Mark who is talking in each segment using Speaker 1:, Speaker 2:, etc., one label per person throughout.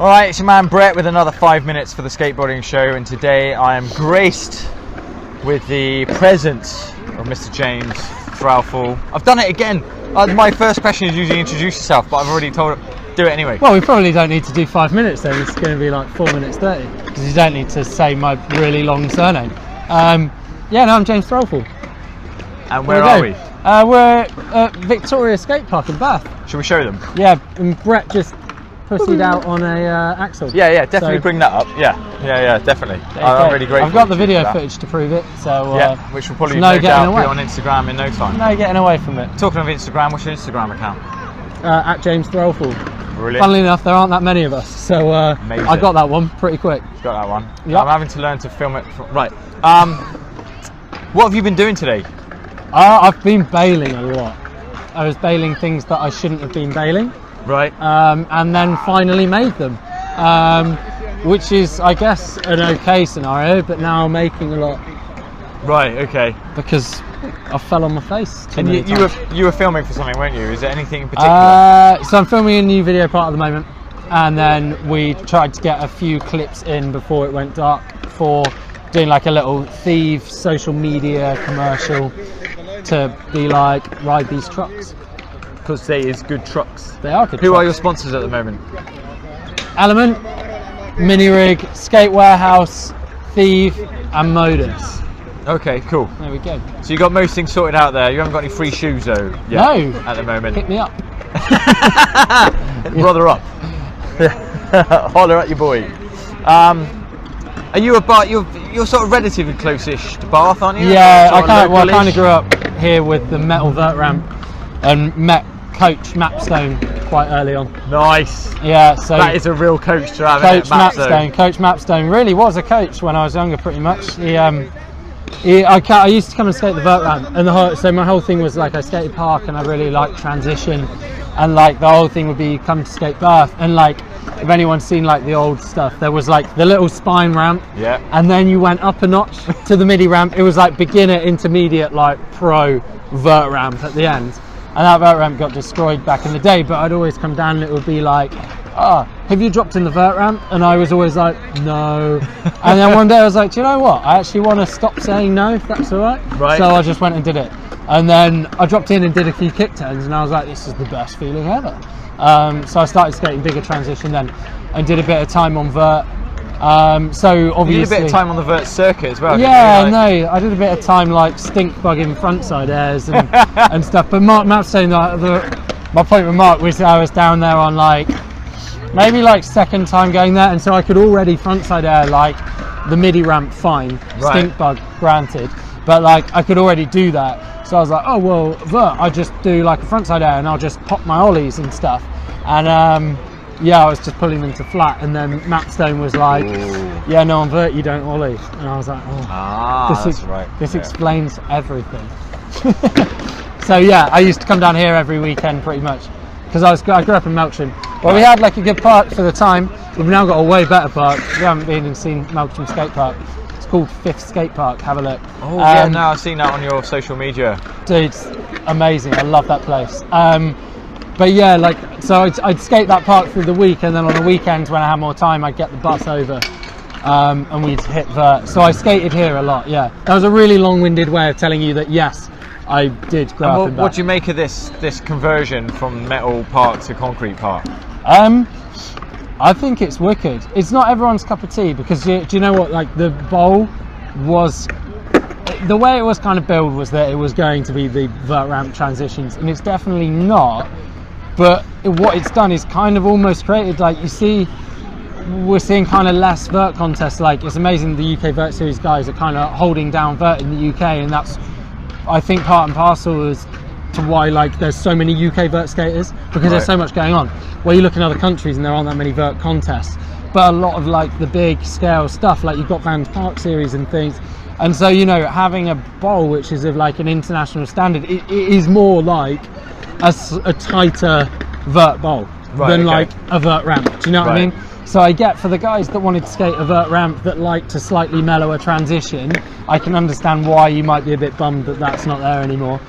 Speaker 1: Alright, it's your man Brett with another 5 minutes for the skateboarding show, and today I am graced with the presence of Mr. James Threlfall. I've done it again. My first question is usually introduce yourself, but I've already told it. Do it anyway.
Speaker 2: Well, we probably don't need to do 5 minutes then. It's going to be like 4 minutes 30 because you don't need to say my really long surname. Yeah, no, I'm James Threlfall.
Speaker 1: And where are we?
Speaker 2: We're at Victoria Skate Park in Bath.
Speaker 1: Shall we show them?
Speaker 2: Yeah, and Brett just pussied out on a axle.
Speaker 1: Yeah, definitely bring that up. Yeah, definitely. I'm really grateful.
Speaker 2: I've got the video footage to prove it, so
Speaker 1: yeah, which will probably
Speaker 2: no
Speaker 1: no doubt
Speaker 2: away.
Speaker 1: be on Instagram in no time.
Speaker 2: No getting away from it.
Speaker 1: Talking of Instagram, what's your Instagram account?
Speaker 2: At James Threlfall.
Speaker 1: Brilliant.
Speaker 2: Funnily enough, there aren't that many of us, so I got that one pretty quick.
Speaker 1: Got that one.
Speaker 2: Yep.
Speaker 1: I'm having to learn to film it. Right. What have you been doing today?
Speaker 2: I've been bailing a lot. I was bailing things that I shouldn't have been bailing.
Speaker 1: Right.
Speaker 2: And then finally made them, which is, I guess, an okay scenario, but now I'm making a lot.
Speaker 1: Right, okay.
Speaker 2: Because I fell on my face.
Speaker 1: And you were filming for something, weren't you? Is there anything in particular?
Speaker 2: So I'm filming a new video part at the moment, and then we tried to get a few clips in before it went dark for doing like a little Thieves social media commercial to be like, ride these trucks.
Speaker 1: Because they is good trucks.
Speaker 2: They are good
Speaker 1: Who
Speaker 2: trucks.
Speaker 1: are your sponsors at the moment?
Speaker 2: Element, Mini Rig, Skate Warehouse, Thieve, and Modus.
Speaker 1: Okay, cool.
Speaker 2: There we go.
Speaker 1: So you got most things sorted out there. You haven't got any free shoes though yet,
Speaker 2: No.
Speaker 1: at the moment.
Speaker 2: Hit me up.
Speaker 1: Brother up. Holler at your boy. Are you you're sort of relatively close-ish to Bath, aren't you?
Speaker 2: Yeah,
Speaker 1: Sort
Speaker 2: I
Speaker 1: of
Speaker 2: kind of grew up here with the metal vert ramp and met Coach Mapstone quite early on.
Speaker 1: Nice.
Speaker 2: Yeah, so
Speaker 1: that is a real coach to have.
Speaker 2: Coach Mapstone really was a coach when I was younger, pretty much. I used to come and skate the vert ramp, and so my whole thing was like I skated park, and I really liked transition, and like the whole thing would be come to skate Bath, and like if anyone's seen like the old stuff, there was like the little spine ramp,
Speaker 1: yeah,
Speaker 2: and then you went up a notch to the midi ramp. It was like beginner, intermediate, like pro vert ramp at the end. And that vert ramp got destroyed back in the day, but I'd always come down and it would be like, have you dropped in the vert ramp? And I was always like, no. And then one day I was like, do you know what? I actually want to stop saying no, if that's all right.
Speaker 1: Right.
Speaker 2: So I just went and did it. And then I dropped in and did a few kick turns, and I was like, this is the best feeling ever. So I started skating bigger transition then, and did a bit of time on vert. So obviously
Speaker 1: you did a bit of time on the vert circuit as well.
Speaker 2: Yeah, no, I did a bit of time like stink bugging frontside airs and, and stuff. But Mark Mapstone, my point with Mark was I was down there on like maybe like second time going there, and so I could already frontside air like the midi ramp fine,
Speaker 1: right.
Speaker 2: Stink bug granted, but like I could already do that. So I was like, oh well, vert, I just do like a frontside air and I'll just pop my ollies and stuff. And yeah, I was just pulling them to flat, and then Mapstone was like, ooh, yeah, no, on vert you don't ollie. And I was like, oh, this explains everything. So yeah, I used to come down here every weekend pretty much, because I grew up in Melksham. Well, we had like a good park for the time. We've now got a way better park. If you haven't been and seen Melksham Skate Park, it's called Fifth Skate Park, have a look.
Speaker 1: Oh yeah, no, I've seen that on your social media. Dude,
Speaker 2: it's amazing, I love that place. But yeah, like, so I'd skate that park through the week, and then on the weekends when I had more time, I'd get the bus over, and we'd hit vert. So I skated here a lot, yeah. That was a really long-winded way of telling you that, yes, I did grow up in Bath.
Speaker 1: What do you make of this conversion from metal park to concrete park?
Speaker 2: I think it's wicked. It's not everyone's cup of tea, because do you know what, like the bowl was, the way it was kind of built was that it was going to be the vert ramp transitions, and it's definitely not. But what it's done is kind of almost created, like, you see, we're seeing kind of less vert contests. Like, it's amazing the UK Vert Series guys are kind of holding down vert in the UK, and that's, I think, part and parcel is to why like there's so many UK vert skaters, because there's so much going on. Where you look in other countries and there aren't that many vert contests, but a lot of like the big scale stuff, like you've got Vans Park Series and things. And so, you know, having a bowl which is of like an international standard, it is more like a tighter vert bowl than like a vert ramp. Do you know what I mean? So I get, for the guys that wanted to skate a vert ramp that like to slightly mellower transition, I can understand why you might be a bit bummed that that's not there anymore.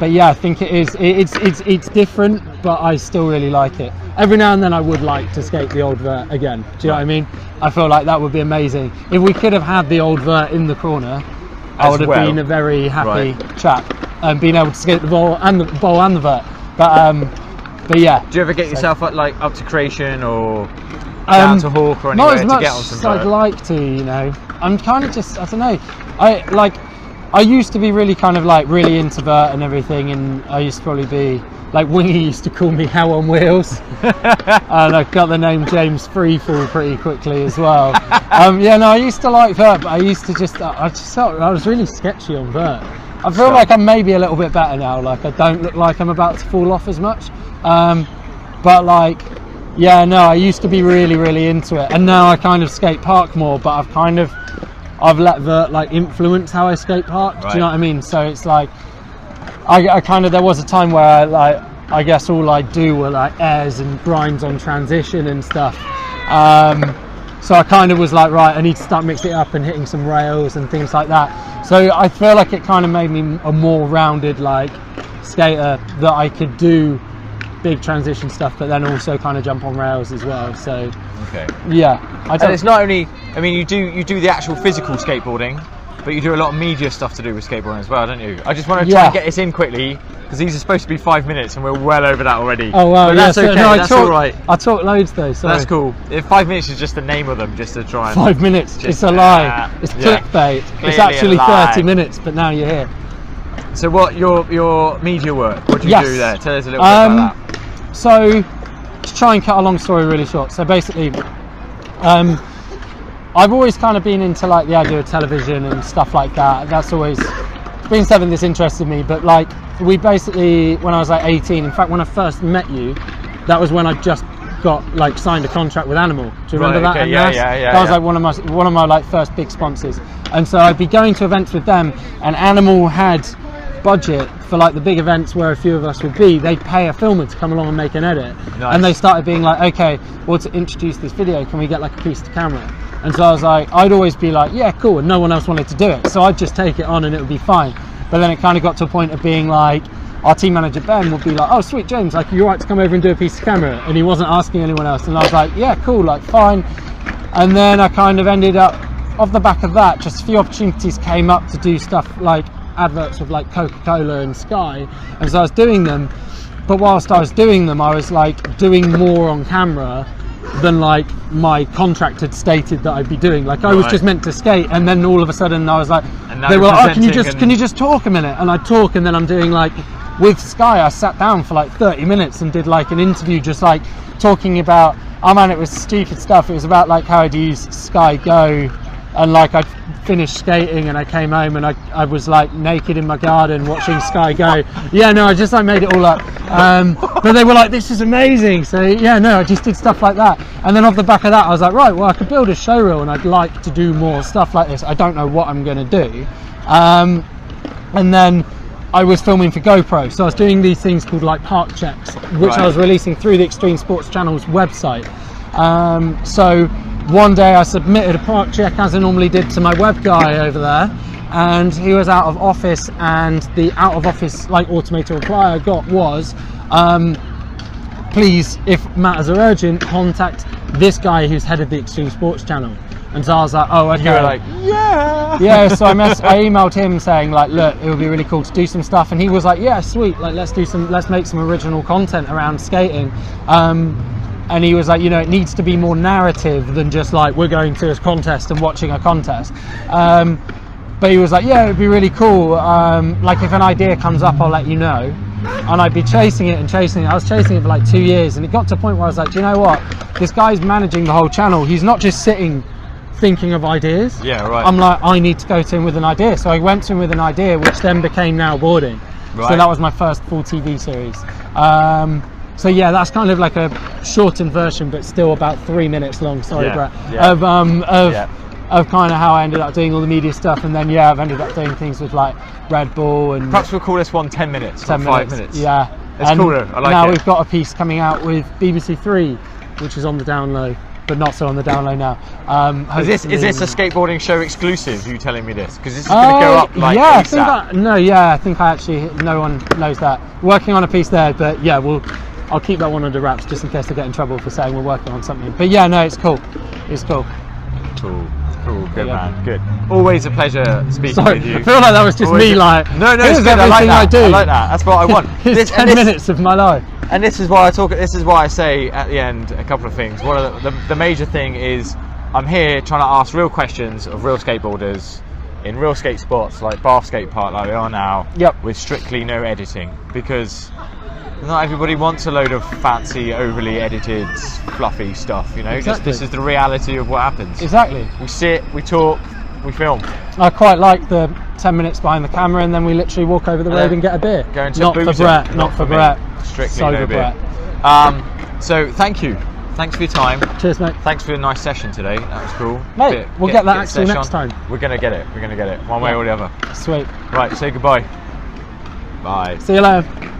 Speaker 2: yeah, I think it is. It's different, but I still really like it. Every now and then I would like to skate the old vert again. Do you know what I mean? I feel like that would be amazing. If we could have had the old vert in the corner, I would have been a very happy chap and being able to skate the bowl and the vert. But yeah.
Speaker 1: Do you ever get yourself up to creation or down to Hawk or anywhere to get on some vert?
Speaker 2: Not as much as I'd like to, you know. I'm kind of just, I don't know. I used to be really kind of like really into vert and everything, and I used to probably be like Wingy used to call me Hell on Wheels, and I got the name James Threlfall pretty quickly as well. Yeah, no, I used to like vert, but I used to just I felt I was really sketchy on vert. I feel like I'm maybe a little bit better now. Like I don't look like I'm about to fall off as much, but like. Yeah, no, I used to be really, really into it, and now I kind of skate park more, but I've let vert like influence how I skate park. Do you know what I mean? So it's like I kind of, there was a time where I guess all I do were like airs and grinds on transition and stuff. So I kind of was like, right, I need to start mixing it up and hitting some rails and things like that. So I feel like it kind of made me a more rounded like skater, that I could do big transition stuff, but then also kind of jump on rails as well. So yeah,
Speaker 1: and it's not only, I mean, you do the actual physical skateboarding, but you do a lot of media stuff to do with skateboarding as well, don't you? I just want to try and get this in quickly, because these are supposed to be 5 minutes and we're well over that already.
Speaker 2: Oh wow,
Speaker 1: but that's okay.
Speaker 2: No,
Speaker 1: that's all right.
Speaker 2: I talk loads though, so
Speaker 1: that's cool. If 5 minutes is just the name of them, just to try and
Speaker 2: 5 minutes, it's a lie. It's clickbait. It's actually 30 minutes, but now you're here.
Speaker 1: So what your media work? What do you do there? Tell us a little bit about that.
Speaker 2: So, to try and cut a long story really short, so basically, I've always kind of been into like the idea of television and stuff like that. That's always been something that's interested me. But like, we basically, when I was like 18, in fact, when I first met you, that was when I just got like signed a contract with Animal. Do you remember that?
Speaker 1: Okay. Yeah.
Speaker 2: That was like one of my like first big sponsors, and so I'd be going to events with them, and Animal had budget for like the big events where a few of us would be. They'd pay a filmer to come along and make an edit. And they started being like, okay, well, to introduce this video, can we get like a piece to camera? And so I was like, I'd always be like, yeah, cool, and no one else wanted to do it, so I'd just take it on and it would be fine. But then it kind of got to a point of being like, our team manager Ben would be like, oh sweet, James, like, you're right to come over and do a piece of camera, and he wasn't asking anyone else, and I was like, yeah, cool, like, fine. And then I kind of ended up, off the back of that, just a few opportunities came up to do stuff like adverts with like Coca-Cola and Sky, and so I was doing them, but whilst I was doing them, I was like doing more on camera than like my contract had stated that I'd be doing. Like I was just meant to skate, and then all of a sudden I was like, they were like, oh, can you just talk a minute? And I'd talk, and then I'm doing like, with Sky I sat down for like 30 minutes and did like an interview just like talking about, oh man, it was stupid stuff. It was about like how I'd use Sky Go, and like I'd finished skating and I came home and I was like naked in my garden watching Sky Go. Yeah, no, I just like made it all up. But they were like, this is amazing. So yeah, no, I just did stuff like that. And then off the back of that, I was like, right, well, I could build a show reel and I'd like to do more stuff like this. I don't know what I'm going to do. And then I was filming for GoPro. So I was doing these things called like park checks, which I was releasing through the Extreme Sports Channel's website. So one day I submitted a park check as I normally did to my web guy over there, and he was out of office, and the out of office like automated reply I got was, please, if matters are urgent, contact this guy who's head of the Extreme Sports Channel. And so I was like, oh, okay.
Speaker 1: You were like,
Speaker 2: yeah. So I emailed him saying like, look, it would be really cool to do some stuff, and he was like, yeah, sweet, like let's make some original content around skating. And he was like, you know, it needs to be more narrative than just like we're going to a contest and watching a contest. But he was like, yeah, it'd be really cool. Like if an idea comes up, I'll let you know. And I'd be chasing it and chasing it. I was chasing it for like 2 years, and it got to a point where I was like, do you know what? This guy's managing the whole channel. He's not just sitting thinking of ideas.
Speaker 1: Yeah, right.
Speaker 2: I'm like, I need to go to him with an idea. So I went to him with an idea, which then became Now Boarding. Right. So that was my first full TV series. So yeah, that's kind of like a shortened version, but still about 3 minutes long. Sorry, Brett. Of kind of how I ended up doing all the media stuff, and then I've ended up doing things with like Red Bull, and
Speaker 1: perhaps we'll call this one 10 minutes,
Speaker 2: 10
Speaker 1: 5 minutes.
Speaker 2: Yeah,
Speaker 1: it's cooler. I like
Speaker 2: now
Speaker 1: it.
Speaker 2: We've got a piece coming out with BBC 3, which is on the down low. but not so on the down low now.
Speaker 1: Is this a skateboarding show exclusive? You telling me this? Because this is going to go up like
Speaker 2: yeah,
Speaker 1: ASAP.
Speaker 2: I think I actually, no one knows that. Working on a piece there, but yeah, I'll keep that one under wraps just in case I get in trouble for saying we're working on something. But yeah, no, it's cool. It's cool.
Speaker 1: Cool, good man, good. Always a pleasure speaking with you.
Speaker 2: I feel like that was just
Speaker 1: Always
Speaker 2: me, like,
Speaker 1: no,
Speaker 2: here's
Speaker 1: it's good.
Speaker 2: everything I do.
Speaker 1: I like that. That's what I want.
Speaker 2: It's 10 minutes of my life.
Speaker 1: And this is why This is why I say at the end a couple of things. One of the major thing is I'm here trying to ask real questions of real skateboarders in real skate spots like Bath Skate Park, like we are now.
Speaker 2: Yep.
Speaker 1: With strictly no editing, because not everybody wants a load of fancy, overly edited, fluffy stuff. You know,
Speaker 2: Exactly.
Speaker 1: this is the reality of what happens.
Speaker 2: Exactly.
Speaker 1: We sit, we talk, we film.
Speaker 2: I quite like the 10 minutes behind the camera and then we literally walk over the road and get a beer.
Speaker 1: Go into
Speaker 2: not for
Speaker 1: boozer.
Speaker 2: Brett, not for Brett.
Speaker 1: Strictly
Speaker 2: Sober
Speaker 1: no beer.
Speaker 2: Brett.
Speaker 1: So thank you. Thanks for your time.
Speaker 2: Cheers, mate.
Speaker 1: Thanks for a nice session today. That was cool.
Speaker 2: Mate, we'll get that actually next time.
Speaker 1: We're gonna get it. We're gonna get it one way or the other.
Speaker 2: Sweet.
Speaker 1: Right. Say goodbye. Bye.
Speaker 2: See you later.